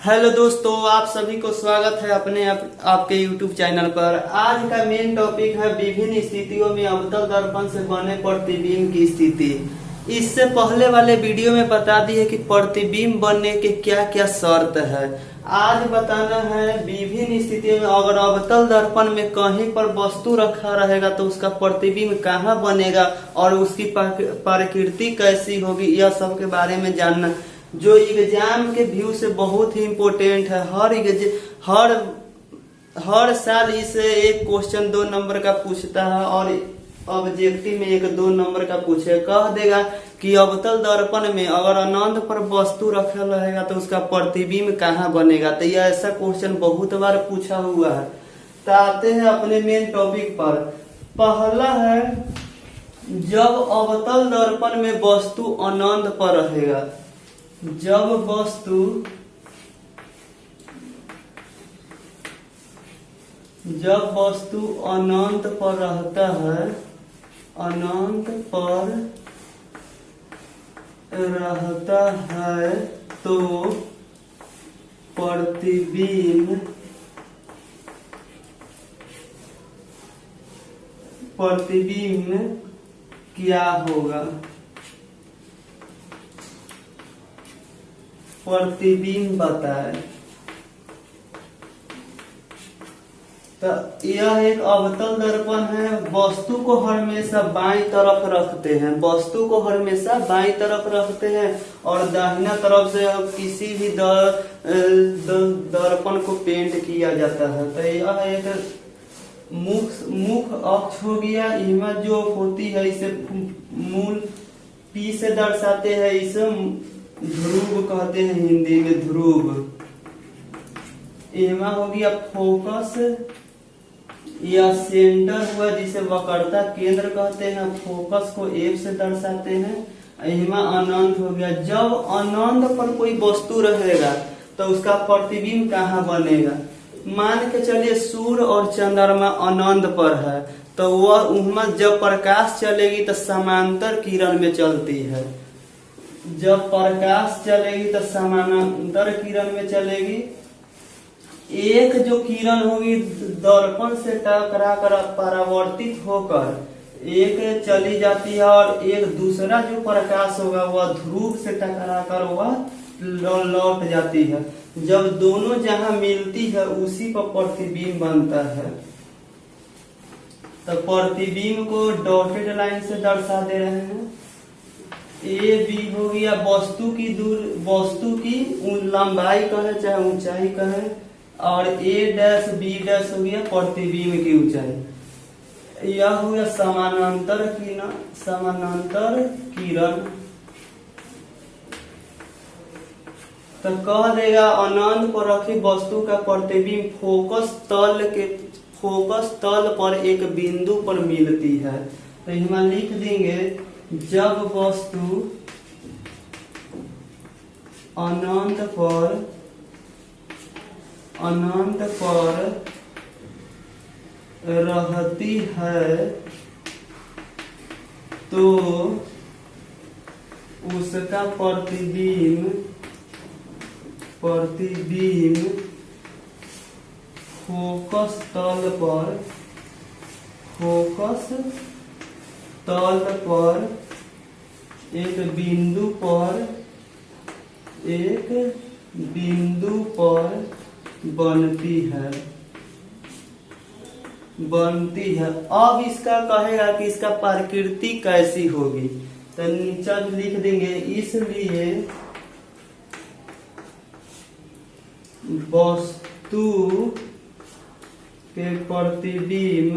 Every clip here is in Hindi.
हेलो दोस्तों, आप सभी को स्वागत है आपके YouTube चैनल पर। आज का मेन टॉपिक है विभिन्न स्थितियों में अवतल दर्पण से बने प्रतिबिंब की स्थिति। इससे पहले वाले वीडियो में बता दिए कि प्रतिबिंब बनने के क्या क्या शर्त है। आज बताना है विभिन्न स्थितियों में अगर अवतल दर्पण में कहीं पर वस्तु रखा रहेगा तो उसका प्रतिबिंब कहाँ बनेगा और उसकी प्रकृति कैसी होगी, यह सब के बारे में जानना, जो एग्जाम के व्यू से बहुत ही इम्पोर्टेंट है। हर साल इसे एक क्वेश्चन 2 नंबर का पूछता है और ऑब्जेक्टिव में 1-2 नंबर का पूछे, कह देगा कि अवतल दर्पण में अगर अनंत पर वस्तु रखा रहेगा तो उसका प्रतिबिंब कहाँ बनेगा। तो यह ऐसा क्वेश्चन बहुत बार पूछा हुआ है। तो आते हैं अपने मेन टॉपिक पर। पहला है, जब अवतल दर्पण में वस्तु अनंत पर रहेगा, जब वस्तु अनंत पर रहता है, अनंत पर रहता है तो प्रतिबिंब क्या होगा। प्रतिबिंब बताए। तो यह एक अवतल दर्पण है। वस्तु को हमेशा बाईं तरफ रखते हैं, वस्तु को हमेशा बाईं तरफ रखते हैं और दाहिना तरफ से किसी भी दर्पण को पेंट किया जाता है। तो यह एक मुख अक्ष हो गया। इमेज जो होती है इसे मूल पी से दर्शाते हैं, इसे ध्रुव कहते हैं, हिंदी में ध्रुव। एमा हो गया फोकस या सेंटर हुआ, जिसे वक्रता केंद्र कहते हैं। फोकस को एफ से दर्शाते हैं। एमा अनंत हो गया। जब अनंत पर कोई वस्तु रहेगा तो उसका प्रतिबिंब कहाँ बनेगा। मान के चलिए सूर्य और चंद्रमा अनंत पर है तो वह उनमें जब प्रकाश चलेगी तो समांतर किरण में चलती है। जब प्रकाश चलेगी तो समानांतर किरण में चलेगी। एक जो किरण होगी दर्पण से टकरा कर परावर्तित होकर एक चली जाती है और एक दूसरा जो प्रकाश होगा वह ध्रुव से टकरा कर वह लौट जाती है। जब दोनों जहां मिलती है उसी पर प्रतिबिंब बनता है। तो प्रतिबिंब को डॉटेड लाइन से दर्शा दे रहे हैं। ए बी हो गया वस्तु की लंबाई कहे चाहे ऊंचाई कहे, और ए डैश बी डैश हो गया प्रतिबिंब की ऊंचाई। यह हो गया समानांतर किरण। तो कह देगा अनंत पर रखी वस्तु का प्रतिबिंब फोकस तल पर एक बिंदु पर मिलती है। तो हम लिख देंगे, जब वस्तु अनंत पर रहती है तो उसका प्रतिबिंब फोकस तल पर एक बिंदु पर बनती है। अब इसका कहेगा कि इसका प्रकृति कैसी होगी। तो नीचे लिख देंगे, इसलिए वस्तु के प्रतिबिंब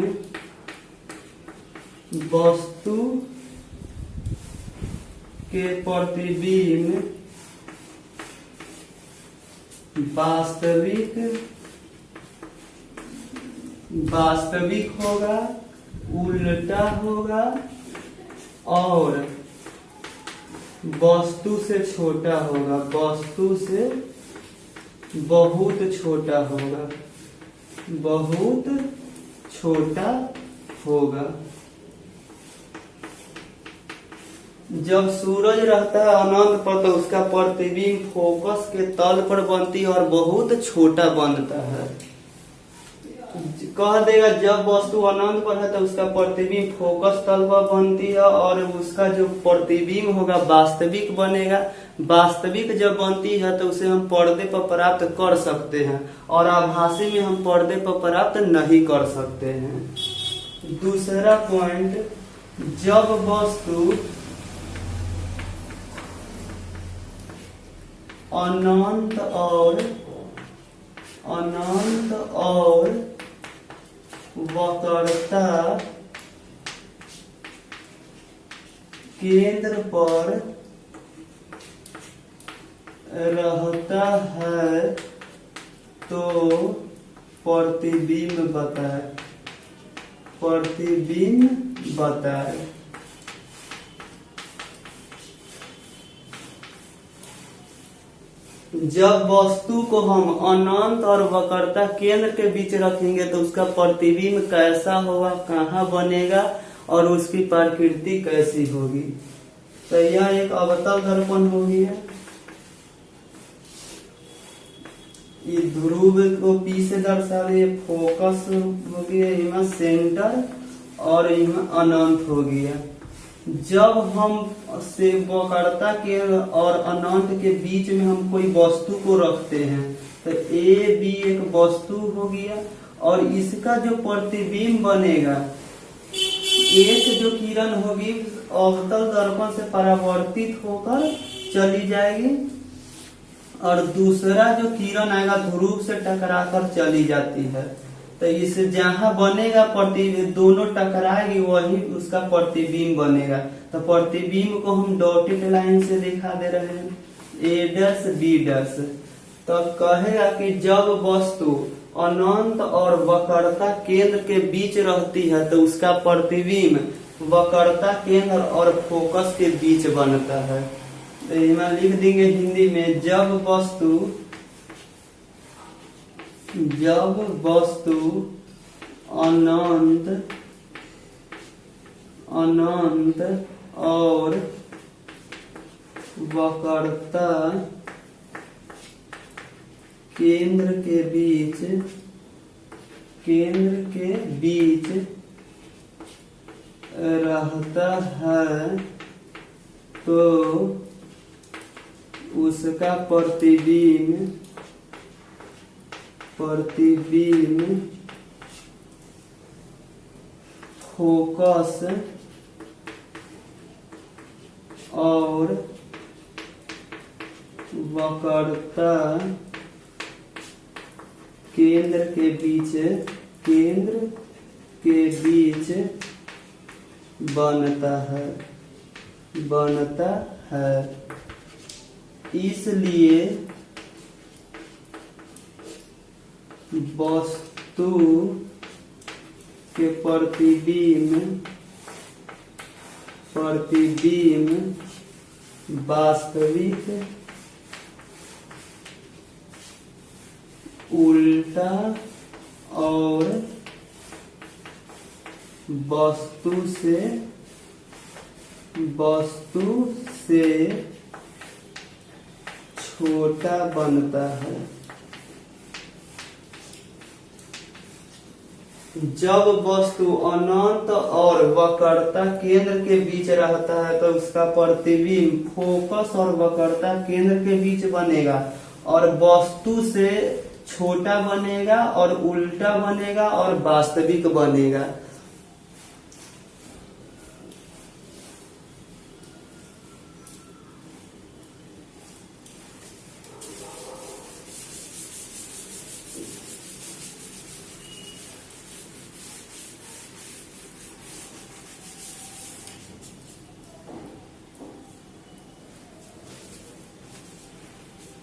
वास्तविक होगा, उल्टा होगा और वस्तु से छोटा होगा, वस्तु से बहुत छोटा होगा। जब सूरज रहता है अनंत पर तो उसका प्रतिबिंब फोकस के तल पर बनती है और बहुत छोटा बनता है। कह देगा जब वस्तु अनंत पर है तो उसका प्रतिबिंब फोकस तल पर बनती है और उसका जो प्रतिबिंब होगा वास्तविक बनेगा। वास्तविक जब बनती है तो उसे हम पर्दे पर प्राप्त कर सकते हैं और आभासी में हम पर्दे पर प्राप्त नहीं कर सकते हैं। दूसरा पॉइंट, जब वस्तु अनंत और वक्रता केंद्र पर रहता है तो प्रतिबिंब बताए। जब वस्तु को हम अनंत और वक्रता केंद्र के बीच रखेंगे तो उसका प्रतिबिंब कैसा होगा, कहाँ बनेगा और उसकी प्रकृति कैसी होगी। तो यह एक अवतल दर्पण हो गया। ये ध्रुव को P से दर्शा रही है, फोकस हो गया, यहाँ सेंटर और यहाँ अनंत हो गया। जब हम से वक्रता के और अनंत के बीच में हम कोई वस्तु को रखते हैं तो ए बी एक वस्तु हो गया और इसका जो प्रतिबिंब बनेगा, एक जो किरण होगी अवतल दर्पण से परावर्तित होकर चली जाएगी और दूसरा जो किरण आएगा ध्रुव से टकराकर चली जाती है। तो इस जहां बनेगा प्रतिबिंब, दोनों टकराएगी वही उसका प्रतिबिंब बनेगा। तो प्रतिबिंब को हम डॉटेड लाइन से दिखा दे रहे हैं, ए डैश बी डैश। तो कहेगा कि जब वस्तु अनंत और वक्रता केंद्र के बीच रहती है तो उसका प्रतिबिंब वक्रता केंद्र और फोकस के बीच बनता है। तो यहाँ लिख देंगे हिंदी में, जब वस्तु अनंत और वक्रता केंद्र के बीच रहता है तो उसका प्रतिबिंब फोकस और वक्रता केंद्र के बीच बनता है। इसलिए वस्तु के प्रतिबिंब वास्तविक, उल्टा और वस्तु से छोटा बनता है। जब वस्तु अनंत और वक्रता केंद्र के बीच रहता है तो उसका प्रतिबिंब फोकस और वक्रता केंद्र के बीच बनेगा और वस्तु से छोटा बनेगा और उल्टा बनेगा और वास्तविक बनेगा।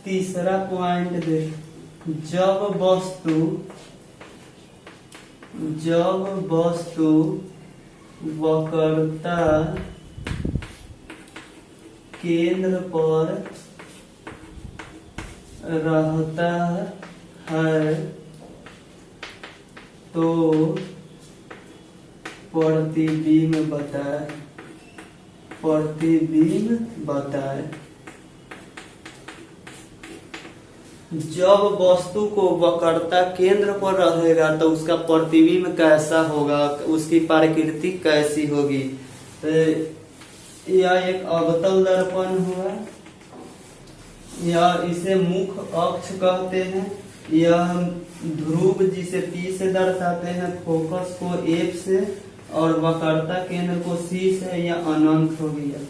तीसरा पॉइंट देख, जब वस्तु वक्रता केंद्र पर रहता है तो प्रतिबिंब बताए। प्रतिबिंब बताए। जब वस्तु को वक्रता केंद्र पर रहेगा तो उसका प्रतिबिंब कैसा होगा, उसकी प्रकृति कैसी होगी। तो यह एक अवतल दर्पण हुआ, या इसे मुख्य अक्ष कहते हैं। यह ध्रुव जिसे P से दर्शाते हैं, फोकस को F से और वक्रता केंद्र को C से, या अनंत हो गया।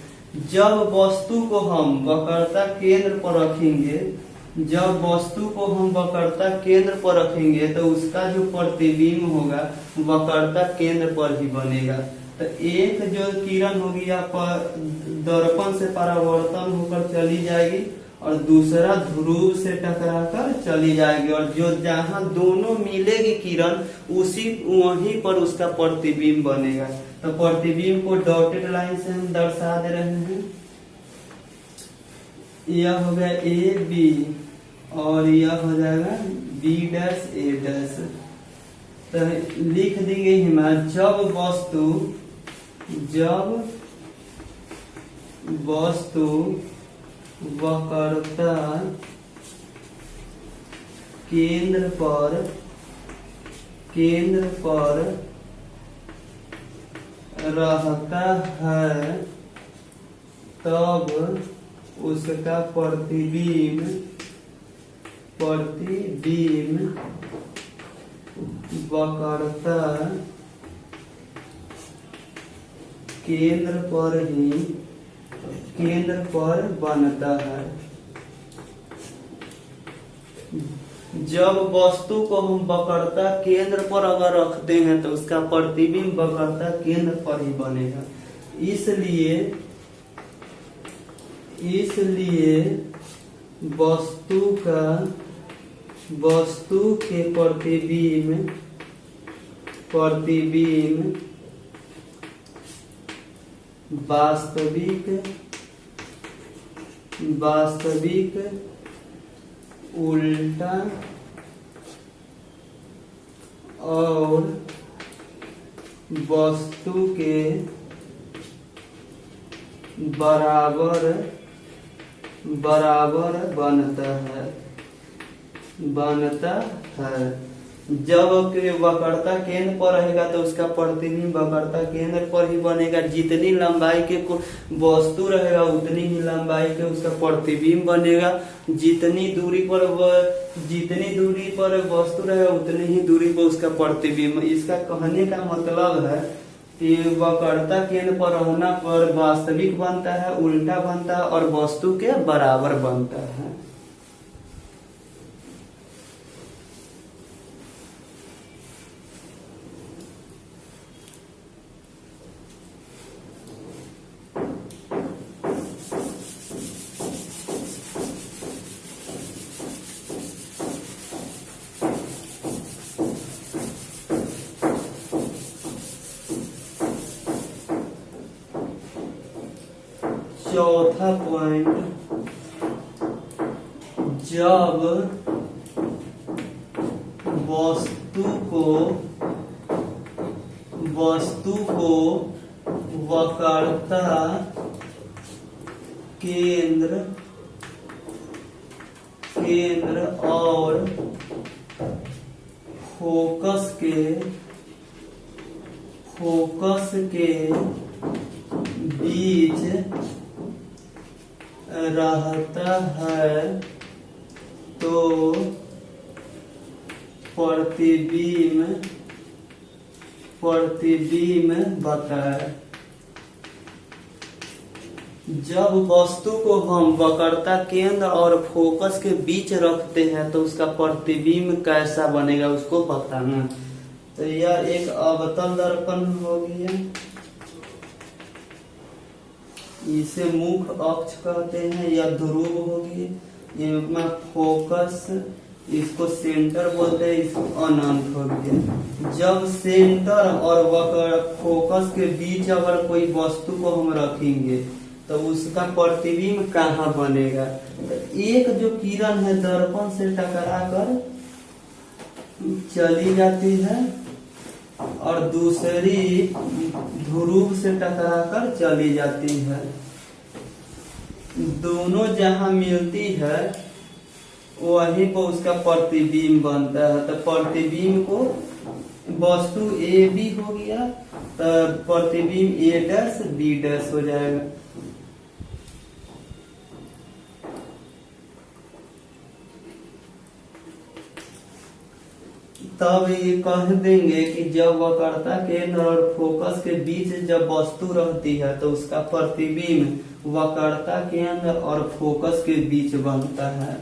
जब वस्तु को हम वक्रता केंद्र पर रखेंगे, जब वस्तु को हम वक्रता केंद्र पर रखेंगे तो उसका जो प्रतिबिंब होगा वक्रता केंद्र पर ही बनेगा। तो एक जो किरण होगी दर्पण से परावर्तन होकर चली जाएगी और दूसरा ध्रुव से टकराकर चली जाएगी, और जो जहां दोनों मिलेगी किरण उसी वहीं पर उसका प्रतिबिंब बनेगा। तो प्रतिबिंब को डॉटेड लाइन से हम दर्शा दे रहे हैं। यह हो गया ए बी और यह हो जाएगा बी डैश ए डैश। तो लिख देंगे हिमालय, जब वस्तु वक्रता केंद्र पर रहता है तब उसका प्रतिबिंब वक्रता केंद्र पर बनता है। जब वस्तु को हम वक्रता केंद्र पर अगर रखते हैं तो उसका प्रतिबिंब वक्रता केंद्र पर ही बनेगा। इसलिए वस्तु के प्रतिबिंब वास्तविक उल्टा और वस्तु के बराबर बनता है। जब वक्रता केंद्र पर रहेगा तो उसका प्रतिबिंब वक्रता केंद्र पर ही बनेगा। जितनी लंबाई के वस्तु रहेगा उतनी ही लंबाई के उसका प्रतिबिंब बनेगा। जितनी दूरी पर वस्तु रहेगा उतनी ही दूरी पर उसका प्रतिबिंब। इसका कहने का मतलब है कि वक्रता केंद्र पर रहना पर वास्तविक बनता है, उल्टा बनता है और वस्तु के बराबर बनता है। चौथा पॉइंट, जब वस्तु को वक्रता केंद्र और फोकस के बीच रहता है तो प्रतिबिंब बताए। जब वस्तु को हम वक्रता केंद्र और फोकस के बीच रखते हैं तो उसका प्रतिबिंब कैसा बनेगा उसको बताना। तो यह एक अवतल दर्पण हो गया, इसे मुख्य अक्ष कहते हैं, या ध्रुव होगी। ये फोकस, इसको सेंटर बोलते हैं, इसको अनंत हो गया। जब सेंटर और फोकस के बीच अगर कोई वस्तु को हम रखेंगे तो उसका प्रतिबिंब कहाँ बनेगा। तो एक जो किरण है दर्पण से टकरा कर चली जाती है और दूसरी ध्रुव से टकराकर चली जाती है। दोनों जहां मिलती है वहीं पर उसका प्रतिबिंब बनता है। तो प्रतिबिंब को वस्तु ए बी हो गया, तो प्रतिबिंब ए डैश बी डैश हो जाएगा। तब ये कह देंगे कि जब वक्रता केंद्र और फोकस के बीच जब वस्तु रहती है तो उसका प्रतिबिंब वक्रता केंद्र और फोकस के बीच बनता है।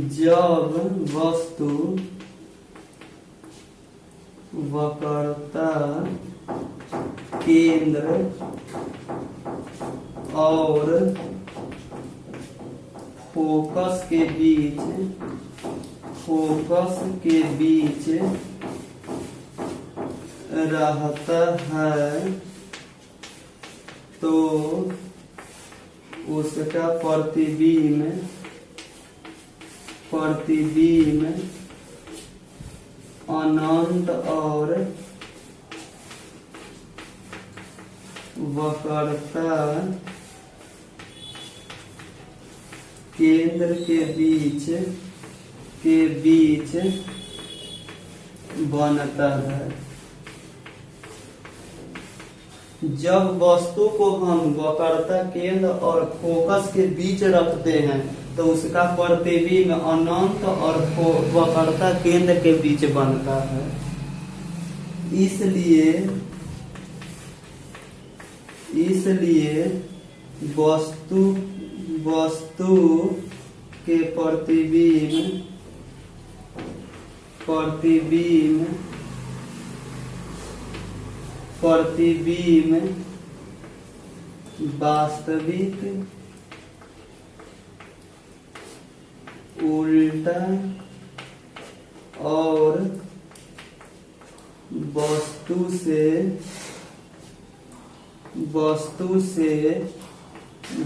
जब वस्तु वक्रता केंद्र और फोकस के बीच रहता है तो उसका प्रतिबिंब अनंत और वक्रता केंद्र के बीच बनता है। जब वस्तु को हम वक्रता केंद्र और फोकस के बीच रखते हैं तो उसका प्रतिबिंब अनंत और वक्रता केंद्र के बीच बनता है। इसलिए वस्तु के प्रतिबिंब वास्तविक, उल्टा और वस्तु से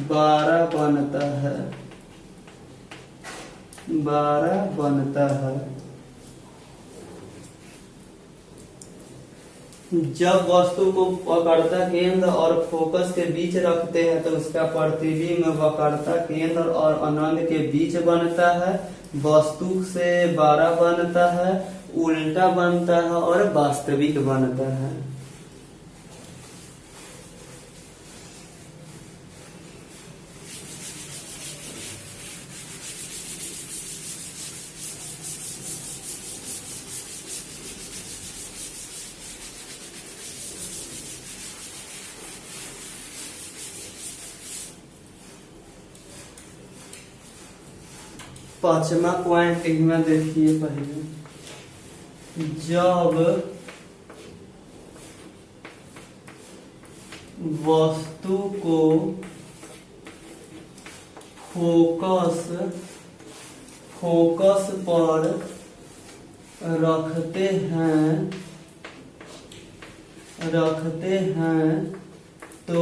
बारह बनता है। जब वस्तु को वक्रता केंद्र और फोकस के बीच रखते हैं तो उसका प्रतिबिंब वक्रता केंद्र और अनंत के बीच बनता है, वस्तु से 12 बनता है, उल्टा बनता है और वास्तविक बनता है। पांचवा पॉइंट इसमें देखिए, पहले जब वस्तु को फोकस पर रखते हैं तो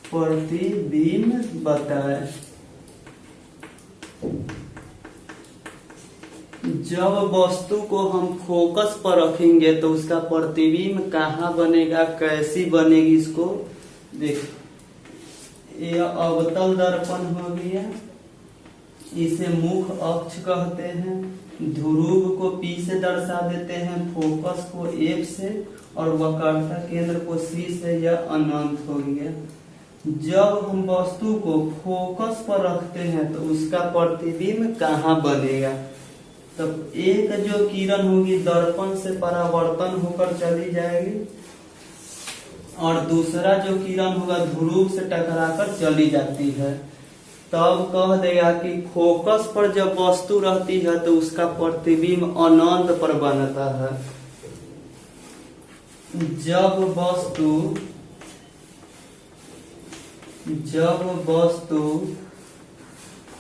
प्रतिबिंब बताए। जब वस्तु को हम फोकस पर रखेंगे तो उसका प्रतिबिंब कहाँ बनेगा, कैसी बनेगी, इसको देख। यह अवतल दर्पण हो गया, इसे मुख अक्ष कहते हैं। ध्रुव को P से दर्शा देते हैं, फोकस को F से और वक्रता केंद्र को C से। यह अनंत हो गया। जब हम वस्तु को फोकस पर रखते हैं तो उसका प्रतिबिंब कहाँ बनेगा, तब एक जो किरण होगी दर्पण से परावर्तन होकर चली जाएगी और दूसरा जो किरण होगा ध्रुव से टकराकर चली जाती है। तब कह देगा कि फोकस पर जब वस्तु रहती है तो उसका प्रतिबिंब अनंत पर बनता है। जब वस्तु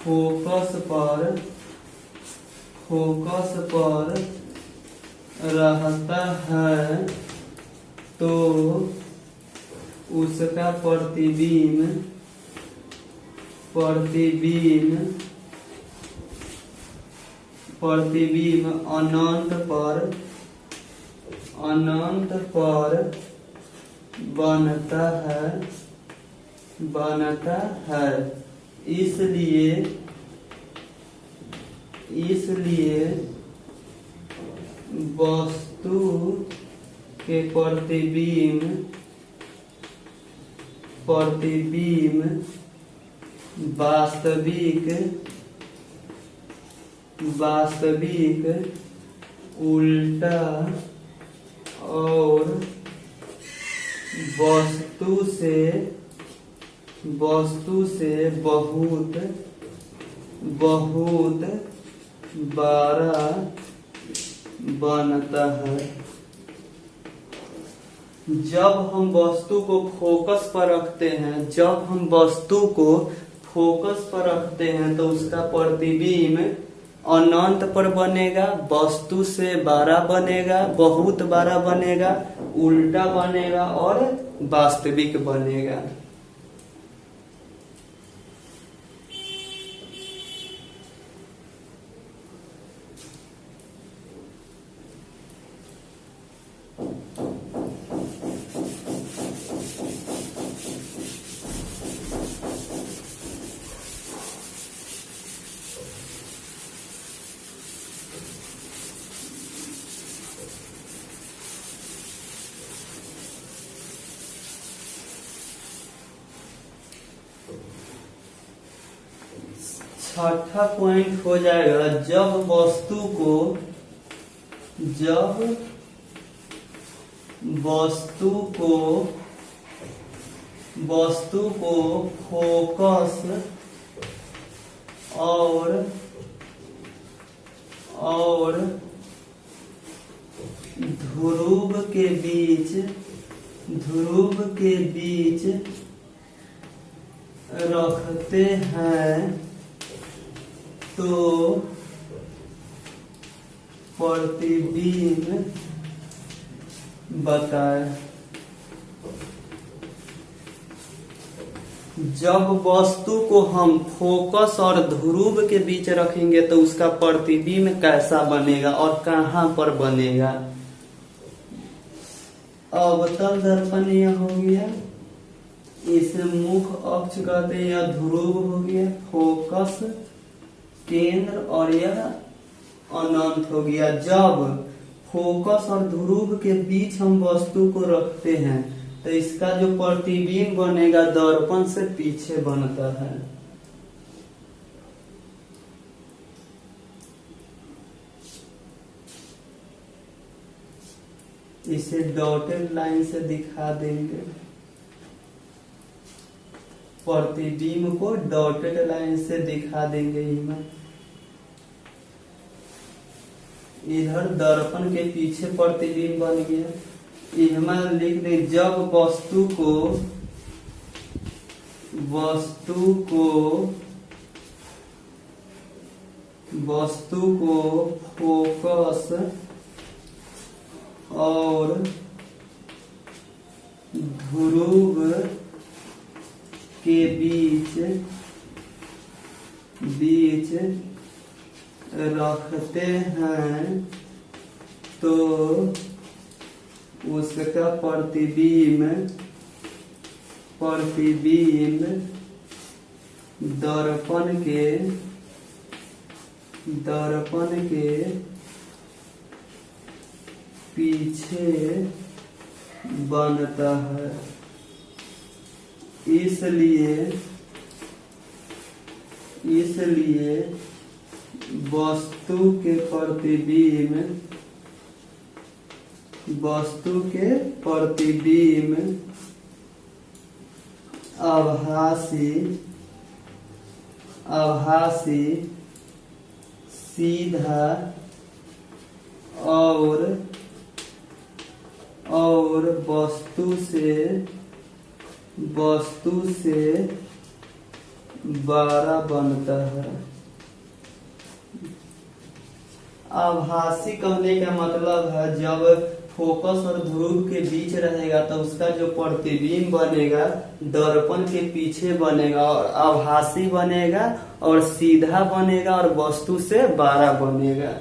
फोकस पर रहता है तो उसका प्रतिबिंब प्रतिबिंब अनंत पर बनता है। इसलिए वस्तु के प्रतिबिंब वास्तविक उल्टा और वस्तु से बहुत बड़ा बनता है। जब हम वस्तु को फोकस पर रखते हैं तो उसका प्रतिबिंब अनंत पर बनेगा, वस्तु से बड़ा बनेगा, बहुत बड़ा बनेगा, उल्टा बनेगा और वास्तविक बनेगा। छठा पॉइंट हो जाएगा, जब वस्तु को फोकस और ध्रुव के बीच रखते हैं तो प्रतिबिंब बताए। जब वस्तु को हम फोकस और ध्रुव के बीच रखेंगे तो उसका प्रतिबिंब कैसा बनेगा और कहाँ पर बनेगा। अवतल दर्पण यह हो गया, इसे मुख्य अक्ष कहते हैं, यह ध्रुव हो गया, फोकस केंद्र, और यह अनंत हो गया। जब फोकस और ध्रुव के बीच हम वस्तु को रखते हैं तो इसका जो प्रतिबिंब बनेगा दर्पण से पीछे बनता है। इसे डॉटेड लाइन से दिखा देंगे, प्रतिबिंब को डॉटेड लाइन से दिखा देंगे। इधर दर्पण के पीछे प्रतिबिंब बन गया। इसमें लिख दे, जब वस्तु को फोकस और ध्रुव के बीच रखते हैं तो उसका प्रतिबिंब दर्पण के पीछे बनता है। इसलिए वस्तु के प्रतिबिंब आभासी सीधा और वस्तु से बड़ा बनता है। आभासी कहने का मतलब है जब फोकस और ध्रुव के बीच रहेगा तो उसका जो प्रतिबिंब बनेगा दर्पण के पीछे बनेगा और आभासी बनेगा और सीधा बनेगा और वस्तु से बड़ा बनेगा।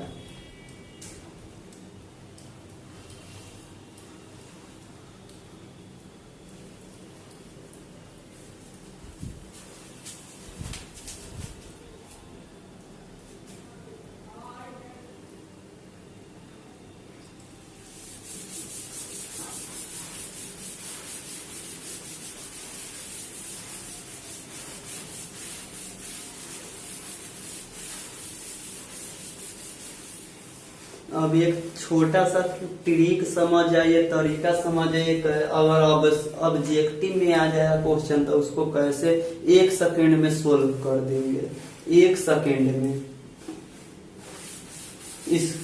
अब एक छोटा सा ट्रिक समझ आइए, तरीका समझ आइए। अगर अब ऑब्जेक्टिव में आ जाएगा क्वेश्चन तो उसको कैसे 1 सेकेंड में सोल्व कर देंगे। 1 सेकेंड में इस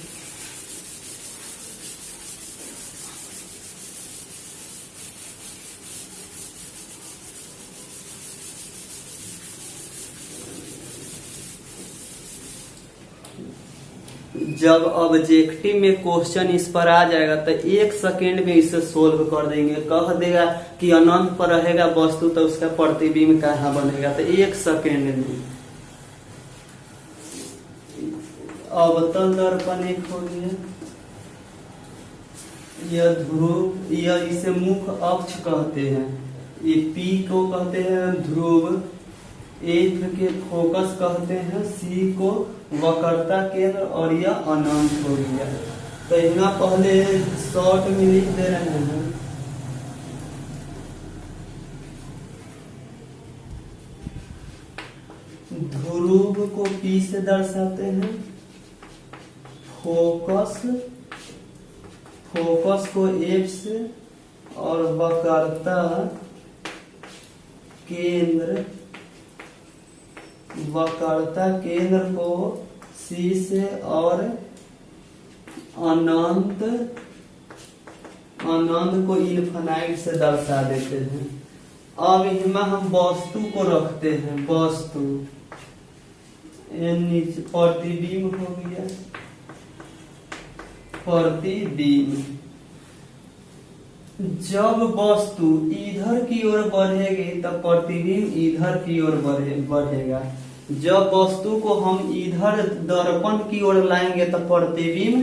जब ऑब्जेक्टिव में क्वेश्चन इस पर आ जाएगा तो 1 सेकेंड में इसे सोल्व कर देंगे। कह देगा कि अनंत पर रहेगा वस्तु तो उसका प्रतिबिंब कहाँ बनेगा, तो 1 सेकेंड में। अवतल दर्पण एक हो गया, यह ध्रुव, यह इसे मुख्य अक्ष कहते हैं। ये P को कहते हैं ध्रुव, F के फोकस कहते हैं, C को वक्रता केंद्र और यह अनंत हो गया। तो यहाँ पहले शॉर्ट में लिख दे रहे हैं। ध्रुव को P से दर्शाते हैं, फोकस को F से और वक्रता केंद्र को C से और अनंत को इनफाइनाइट से दर्शा देते हैं। अब इसमें हम वस्तु को रखते हैं। वस्तु नीचे प्रतिबिंब हो गया, प्रतिबिंब। जब वस्तु इधर की ओर बढ़ेगी तब प्रतिबिंब इधर की ओर बढ़ेगा। जब वस्तु को हम इधर दर्पण की ओर लाएंगे तो प्रतिबिंब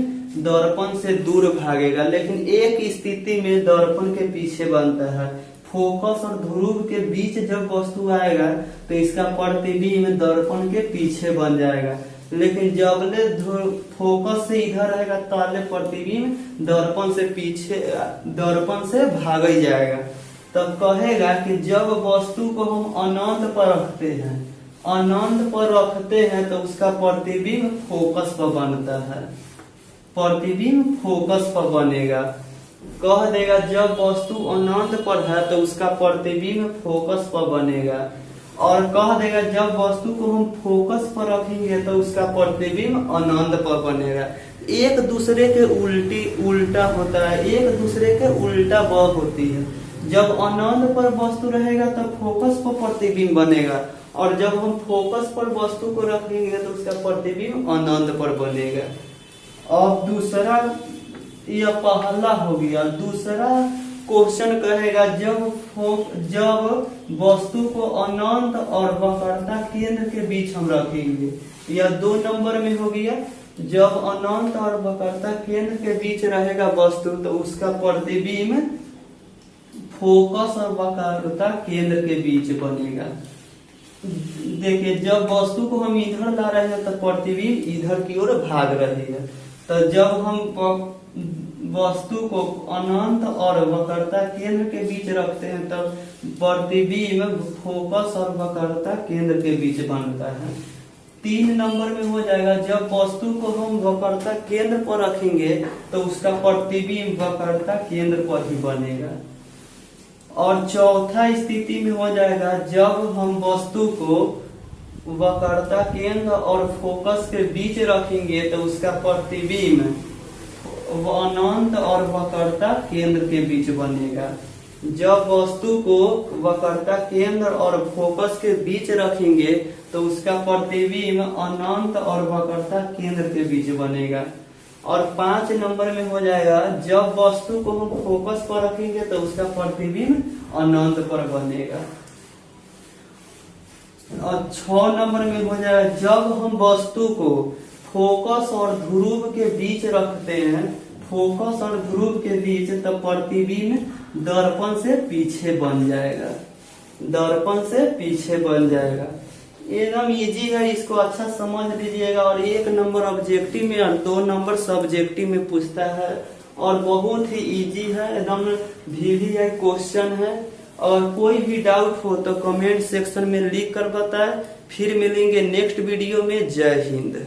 दर्पण से दूर भागेगा, लेकिन एक स्थिति में दर्पण के पीछे बनता है। फोकस और ध्रुव के बीच जब वस्तु आएगा तो इसका प्रतिबिंब दर्पण के पीछे बन जाएगा, लेकिन जबले फोकस से इधर रहेगा ताले प्रतिबिंब दर्पण से भाग ही जाएगा। तब कहेगा कि जब वस्तु को हम अनंत पर रखते हैं तो उसका प्रतिबिंब फोकस पर बनता है। प्रतिबिंब फोकस पर बनेगा। कह देगा जब वस्तु अनंत पर है तो उसका प्रतिबिंब फोकस पर बनेगा, और कह देगा जब वस्तु को हम फोकस पर रखेंगे तो उसका प्रतिबिंब अनंत पर बनेगा। एक दूसरे के उल्टा होता है, एक दूसरे के उल्टा वह होती है। जब अनंत पर वस्तु रहेगा तो फोकस पर प्रतिबिंब बनेगा, और जब हम फोकस पर वस्तु को रखेंगे तो उसका प्रतिबिंब अनंत पर बनेगा। अब दूसरा, यह पहला हो गया। दूसरा क्वेश्चन कहेगा जब वस्तु को अनंत और वक्रता केंद्र के बीच हम रखेंगे। यह 2 नंबर में हो गया। जब अनंत और वक्रता केंद्र के बीच रहेगा वस्तु तो उसका प्रतिबिंब फोकस और वक्रता केंद्र के बीच बनेगा। देखिए जब वस्तु को हम इधर ला रहे हैं तो प्रतिबिंब इधर की ओर भाग रही है। तो जब हम वस्तु को अनंत और वक्रता केंद्र के बीच रखते हैं तब प्रतिबिंब फोकस और वक्रता केंद्र के बीच बनता है। 3 नंबर में हो जाएगा जब वस्तु को हम वक्रता केंद्र पर रखेंगे तो उसका प्रतिबिंब वक्रता केंद्र पर ही बनेगा। और चौथा स्थिति में हो जाएगा जब हम वस्तु को वक्रता केंद्र और फोकस के बीच रखेंगे तो उसका प्रतिबिंब अनंत और वक्रता केंद्र के बीच बनेगा। जब वस्तु को वक्रता केंद्र और फोकस के बीच रखेंगे तो उसका प्रतिबिंब अनंत और वक्रता केंद्र के बीच बनेगा। और 5 नंबर में हो जाएगा जब वस्तु को हम फोकस पर रखेंगे तो उसका प्रतिबिंब अनंत पर बनेगा। और 6 नंबर में हो जाएगा जब हम वस्तु को फोकस और ध्रुव के बीच रखते हैं, फोकस और ध्रुव के बीच, तब प्रतिबिंब दर्पण से पीछे बन जाएगा, दर्पण से पीछे बन जाएगा। एकदम इजी है, इसको अच्छा समझ लीजिएगा। और 1 नंबर ऑब्जेक्टिव में और 2 नंबर सब्जेक्टिव में पूछता है और बहुत ही इजी है, एकदम VVI क्वेश्चन है। और कोई भी डाउट हो तो कमेंट सेक्शन में लिख कर बताएं। फिर मिलेंगे नेक्स्ट वीडियो में। जय हिंद।